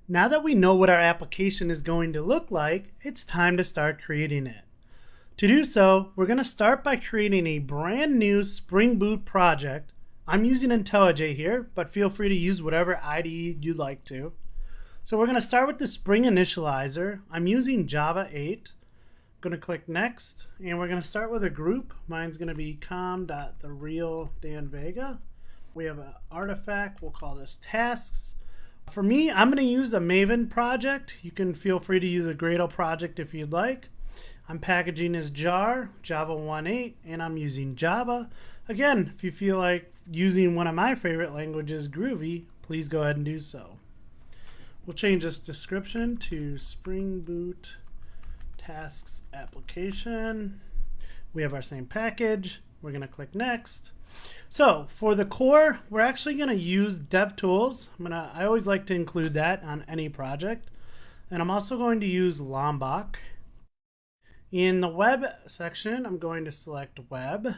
Now that we know what our application is going to look like, it's time to start creating it. To do so, we're going to start by creating a brand new Spring Boot project. I'm using IntelliJ here, but feel free to use whatever IDE you'd like to. So we're going to start with the Spring Initializer. I'm using Java 8. I'm going to click Next, and we're going to start with a group. Mine's going to be com.therealdanvega. We have an artifact. We'll call this tasks. For me, I'm going to use a Maven project. You can feel free to use a Gradle project if you'd like. I'm packaging as jar, Java 1.8, and I'm using Java. Again, if you feel like using one of my favorite languages, Groovy, please go ahead and do so. We'll change this description to Spring Boot Tasks Application. We have our same package. We're going to click Next. So for the core, we're actually going to use DevTools. I always like to include that on any project. And I'm also going to use Lombok. In the web section, I'm going to select web.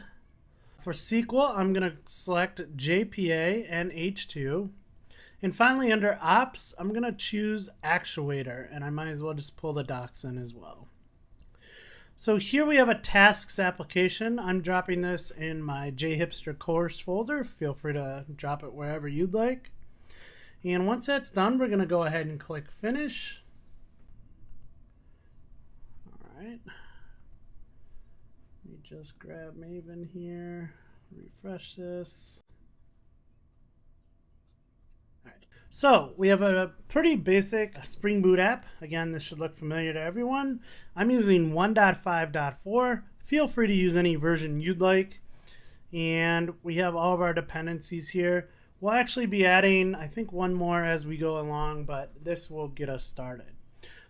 For SQL, I'm going to select JPA and H2. And finally, under ops, I'm going to choose actuator, and I might as well just pull the docs in as well. So here we have a tasks application. I'm dropping this in my JHipster course folder. Feel free to drop it wherever you'd like. And once that's done, we're going to go ahead and click finish. All right. Let me just grab Maven here, refresh this. All right. So we have a pretty basic Spring Boot app. Again, this should look familiar to everyone. I'm using 1.5.4. Feel free to use any version you'd like. And we have all of our dependencies here. We'll actually be adding, I think, one more as we go along, but this will get us started.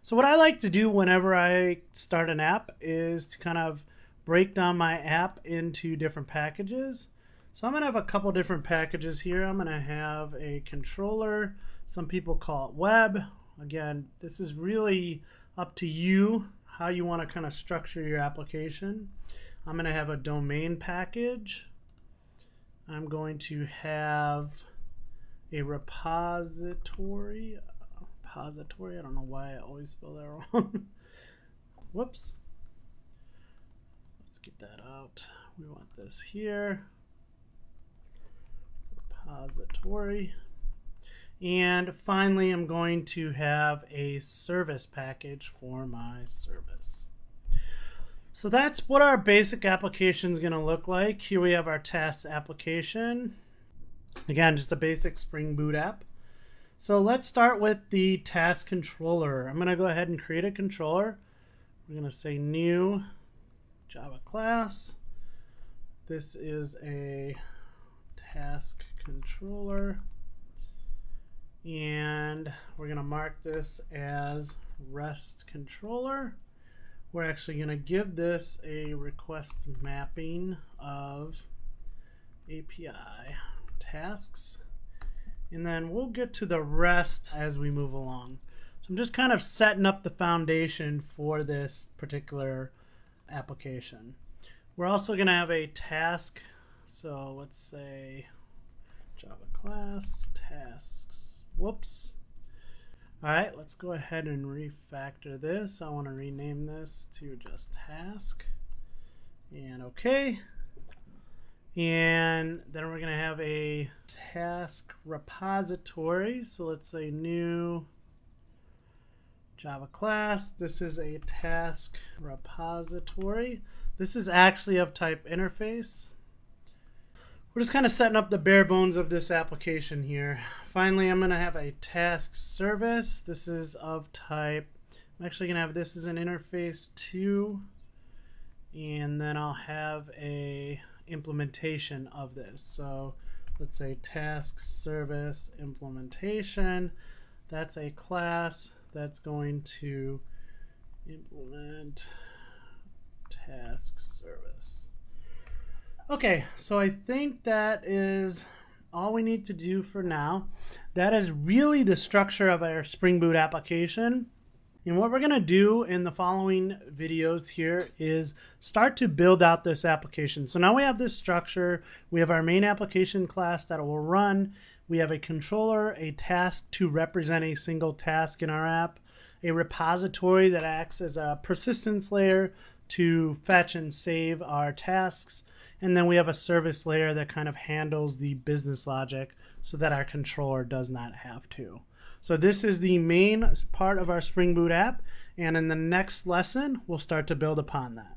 So what I like to do whenever I start an app is to kind of break down my app into different packages. So I'm going to have a couple different packages here. I'm going to have a controller. Some people call it web. Again, this is really up to you how you want to kind of structure your application. I'm going to have a domain package. I'm going to have a repository. I don't know why I always spell that wrong. Whoops. Let's get that out. We want this here. Repository. And finally, I'm going to have a service package for my service. So that's what our basic application is going to look like. Here we have our tasks application. Again, just a basic Spring Boot app. So let's start with the task controller. I'm going to go ahead and create a controller. We're going to say new Java class. This is a task controller. And we're going to mark this as REST controller. We're actually going to give this a request mapping of API tasks. And then we'll get to the rest as we move along. So I'm just kind of setting up the foundation for this particular application. We're also going to have a task. So let's say Java class tasks. Whoops. All right, let's go ahead and refactor this. I want to rename this to just task. And OK. And then we're going to have a task repository. So let's say new Java class. This is a task repository. This is actually of type interface. We're just kind of setting up the bare bones of this application here. Finally, I'm going to have a task service. This is of type, I'm actually going to have this as an interface 2. And then I'll have a implementation of this. So let's say task service implementation. That's a class that's going to implement task service. Okay, so I think that is all we need to do for now. That is really the structure of our Spring Boot application. And what we're going to do in the following videos here is start to build out this application. So now we have this structure. We have our main application class that will run. We have a controller, a task to represent a single task in our app, a repository that acts as a persistence layer to fetch and save our tasks, and then we have a service layer that kind of handles the business logic so that our controller does not have to. So this is the main part of our Spring Boot app, and in the next lesson, we'll start to build upon that.